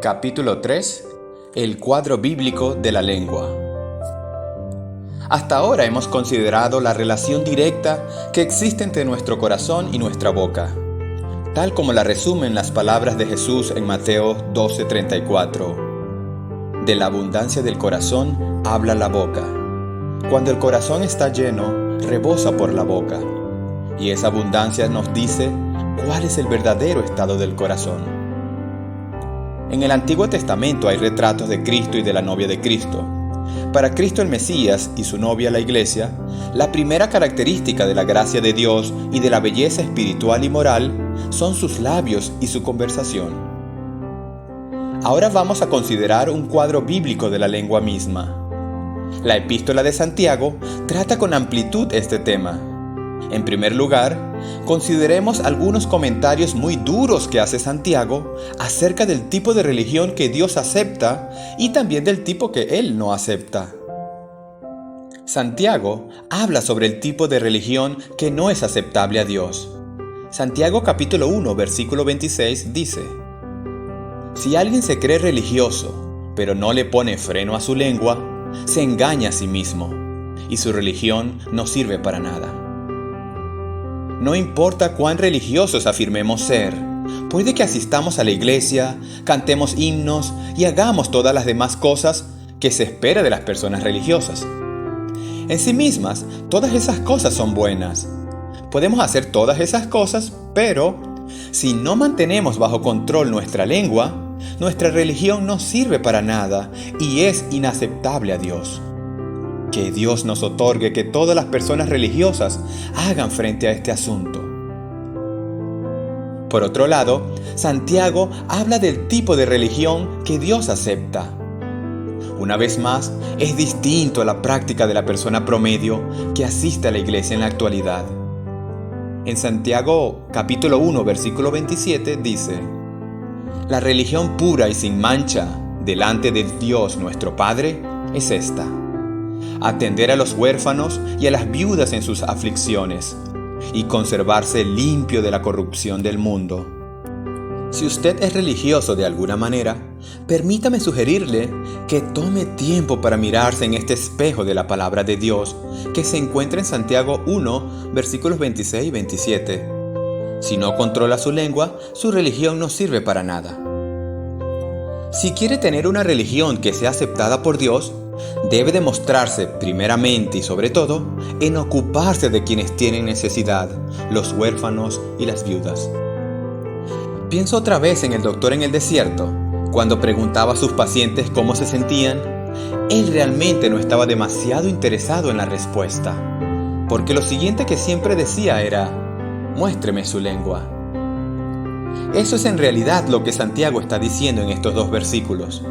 Capítulo 3. El cuadro bíblico de la lengua. Hasta ahora hemos considerado la relación directa que existe entre nuestro corazón y nuestra boca, tal como la resumen las palabras de Jesús en Mateo 12:34. De la abundancia del corazón habla la boca. Cuando el corazón está lleno, rebosa por la boca. Y esa abundancia nos dice cuál es el verdadero estado del corazón. En el Antiguo Testamento hay retratos de Cristo y de la novia de Cristo. Para Cristo el Mesías y su novia la Iglesia, la primera característica de la gracia de Dios y de la belleza espiritual y moral son sus labios y su conversación. Ahora vamos a considerar un cuadro bíblico de la lengua misma. La Epístola de Santiago trata con amplitud este tema. En primer lugar, consideremos algunos comentarios muy duros que hace Santiago acerca del tipo de religión que Dios acepta y también del tipo que Él no acepta. Santiago habla sobre el tipo de religión que no es aceptable a Dios. Santiago capítulo 1, versículo 26 dice: Si alguien se cree religioso, pero no le pone freno a su lengua, se engaña a sí mismo, y su religión no sirve para nada. No importa cuán religiosos afirmemos ser, puede que asistamos a la iglesia, cantemos himnos y hagamos todas las demás cosas que se espera de las personas religiosas. En sí mismas, todas esas cosas son buenas. Podemos hacer todas esas cosas, pero si no mantenemos bajo control nuestra lengua, nuestra religión no sirve para nada y es inaceptable a Dios. Que Dios nos otorgue que todas las personas religiosas hagan frente a este asunto. Por otro lado, Santiago habla del tipo de religión que Dios acepta. Una vez más, es distinto a la práctica de la persona promedio que asiste a la iglesia en la actualidad. En Santiago capítulo 1, versículo 27 dice: La religión pura y sin mancha delante de Dios nuestro Padre es esta: atender a los huérfanos y a las viudas en sus aflicciones, y conservarse limpio de la corrupción del mundo. Si usted es religioso de alguna manera, permítame sugerirle que tome tiempo para mirarse en este espejo de la palabra de Dios, que se encuentra en Santiago 1, versículos 26 y 27. Si no controla su lengua, su religión no sirve para nada. Si quiere tener una religión que sea aceptada por Dios, debe demostrarse primeramente y sobre todo en ocuparse de quienes tienen necesidad, los huérfanos y las viudas. Pienso otra vez en el doctor en el desierto. Cuando preguntaba a sus pacientes cómo se sentían, él realmente no estaba demasiado interesado en la respuesta, porque lo siguiente que siempre decía era: muéstreme su lengua. Eso es en realidad lo que Santiago está diciendo en estos dos versículos.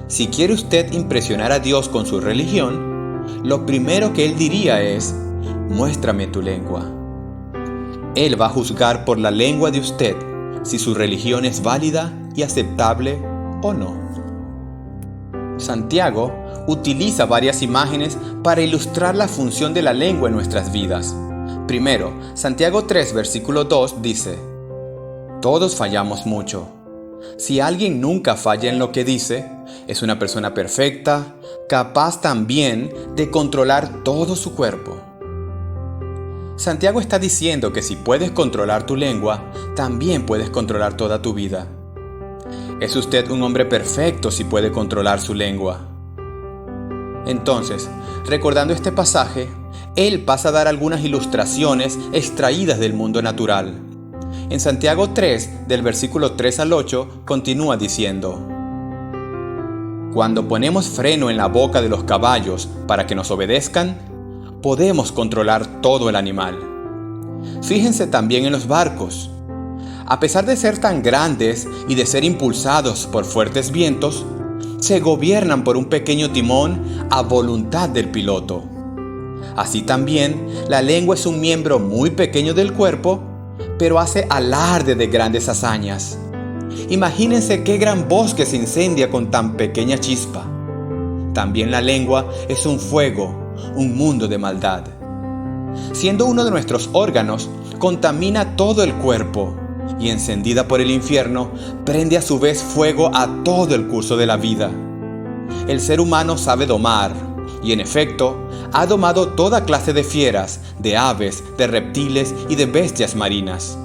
Si quiere usted impresionar a Dios con su religión, lo primero que Él diría es: muéstrame tu lengua. Él va a juzgar por la lengua de usted si su religión es válida y aceptable o no. Santiago utiliza varias imágenes para ilustrar la función de la lengua en nuestras vidas. Primero, Santiago 3, versículo 2 dice: Todos fallamos mucho. Si alguien nunca falla en lo que dice, es una persona perfecta, capaz también de controlar todo su cuerpo. Santiago está diciendo que si puedes controlar tu lengua, también puedes controlar toda tu vida. ¿Es usted un hombre perfecto si puede controlar su lengua? Entonces, recordando este pasaje, él pasa a dar algunas ilustraciones extraídas del mundo natural. En Santiago 3, del versículo 3 al 8, continúa diciendo: Cuando ponemos freno en la boca de los caballos para que nos obedezcan, podemos controlar todo el animal. Fíjense también en los barcos. A pesar de ser tan grandes y de ser impulsados por fuertes vientos, se gobiernan por un pequeño timón a voluntad del piloto. Así también, la lengua es un miembro muy pequeño del cuerpo, pero hace alarde de grandes hazañas. Imagínense qué gran bosque se incendia con tan pequeña chispa. También la lengua es un fuego, un mundo de maldad. Siendo uno de nuestros órganos, contamina todo el cuerpo y encendida por el infierno, prende a su vez fuego a todo el curso de la vida. El ser humano sabe domar, y en efecto, ha domado toda clase de fieras, de aves, de reptiles y de bestias marinas.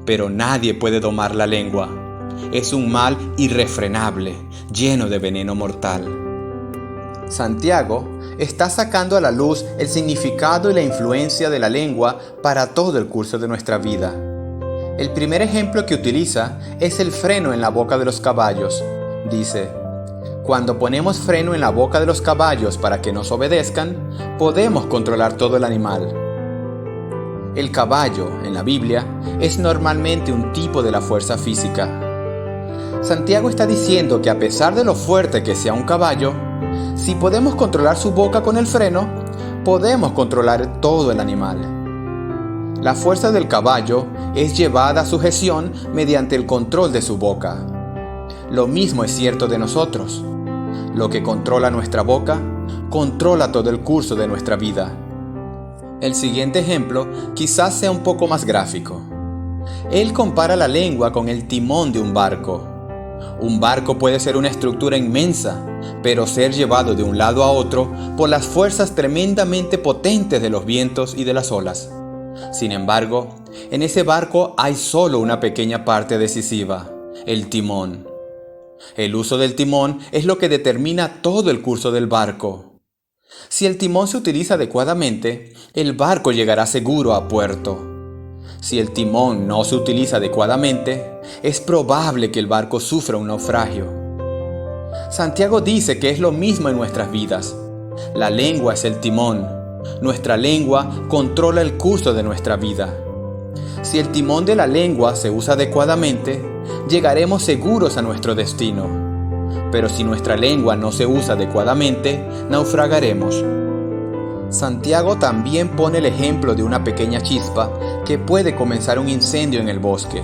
Pero nadie puede domar la lengua. Es un mal irrefrenable, lleno de veneno mortal. Santiago está sacando a la luz el significado y la influencia de la lengua para todo el curso de nuestra vida. El primer ejemplo que utiliza es el freno en la boca de los caballos. Dice: cuando ponemos freno en la boca de los caballos para que nos obedezcan, podemos controlar todo el animal. El caballo, en la Biblia, es normalmente un tipo de la fuerza física. Santiago está diciendo que a pesar de lo fuerte que sea un caballo, si podemos controlar su boca con el freno, podemos controlar todo el animal. La fuerza del caballo es llevada a sujeción mediante el control de su boca. Lo mismo es cierto de nosotros. Lo que controla nuestra boca, controla todo el curso de nuestra vida. El siguiente ejemplo quizás sea un poco más gráfico. Él compara la lengua con el timón de un barco. Un barco puede ser una estructura inmensa, pero ser llevado de un lado a otro por las fuerzas tremendamente potentes de los vientos y de las olas. Sin embargo, en ese barco hay solo una pequeña parte decisiva: el timón. El uso del timón es lo que determina todo el curso del barco. Si el timón se utiliza adecuadamente, el barco llegará seguro a puerto. Si el timón no se utiliza adecuadamente, es probable que el barco sufra un naufragio. Santiago dice que es lo mismo en nuestras vidas. La lengua es el timón. Nuestra lengua controla el curso de nuestra vida. Si el timón de la lengua se usa adecuadamente, llegaremos seguros a nuestro destino. Pero si nuestra lengua no se usa adecuadamente, naufragaremos. Santiago también pone el ejemplo de una pequeña chispa que puede comenzar un incendio en el bosque.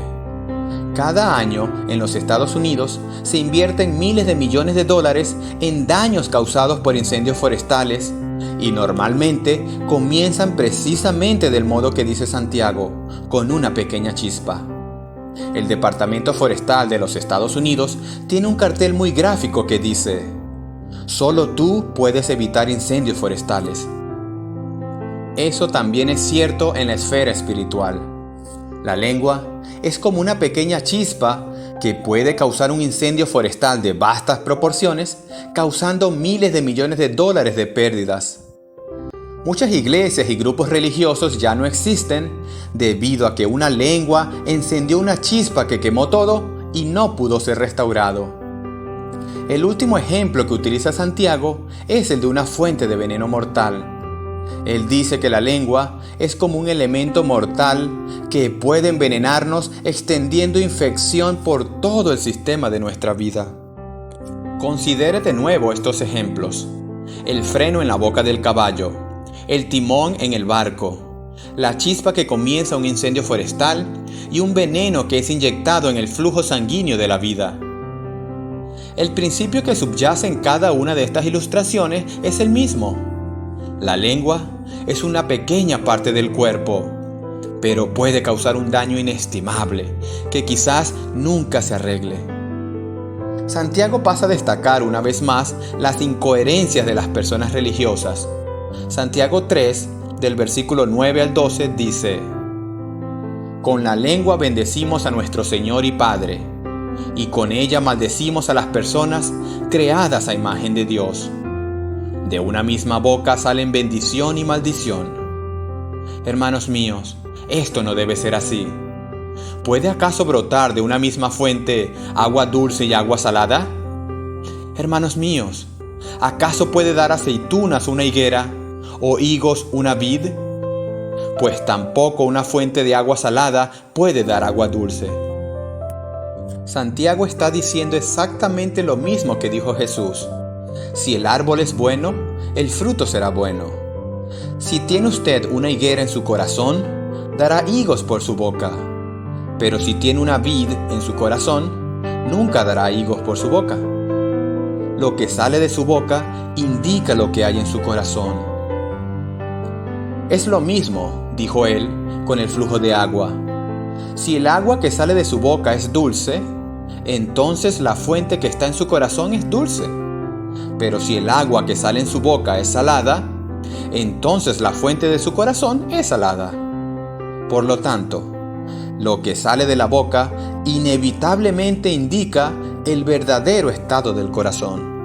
Cada año, en los Estados Unidos, se invierten miles de millones de dólares en daños causados por incendios forestales, y normalmente comienzan precisamente del modo que dice Santiago, con una pequeña chispa. El Departamento Forestal de los Estados Unidos tiene un cartel muy gráfico que dice: solo tú puedes evitar incendios forestales. Eso también es cierto en la esfera espiritual. La lengua es como una pequeña chispa que puede causar un incendio forestal de vastas proporciones, causando miles de millones de dólares de pérdidas. Muchas iglesias y grupos religiosos ya no existen debido a que una lengua encendió una chispa que quemó todo y no pudo ser restaurado. El último ejemplo que utiliza Santiago es el de una fuente de veneno mortal. Él dice que la lengua es como un elemento mortal que puede envenenarnos, extendiendo infección por todo el sistema de nuestra vida. Considere de nuevo estos ejemplos: el freno en la boca del caballo, el timón en el barco, la chispa que comienza un incendio forestal y un veneno que es inyectado en el flujo sanguíneo de la vida. El principio que subyace en cada una de estas ilustraciones es el mismo. La lengua es una pequeña parte del cuerpo, pero puede causar un daño inestimable que quizás nunca se arregle. Santiago pasa a destacar una vez más las incoherencias de las personas religiosas. Santiago 3, del versículo 9 al 12, dice: con la lengua bendecimos a nuestro Señor y Padre, y con ella maldecimos a las personas creadas a imagen de Dios. De una misma boca salen bendición y maldición. Hermanos míos, esto no debe ser así. ¿Puede acaso brotar de una misma fuente agua dulce y agua salada? Hermanos míos, ¿acaso puede dar aceitunas una higuera o higos una vid? Pues tampoco una fuente de agua salada puede dar agua dulce. Santiago está diciendo exactamente lo mismo que dijo Jesús. Si el árbol es bueno, el fruto será bueno. Si tiene usted una higuera en su corazón, dará higos por su boca. Pero si tiene una vid en su corazón, nunca dará higos por su boca. Lo que sale de su boca indica lo que hay en su corazón. Es lo mismo, dijo él, con el flujo de agua. Si el agua que sale de su boca es dulce, entonces la fuente que está en su corazón es dulce. Pero si el agua que sale en su boca es salada, entonces la fuente de su corazón es salada. Por lo tanto, lo que sale de la boca inevitablemente indica el verdadero estado del corazón.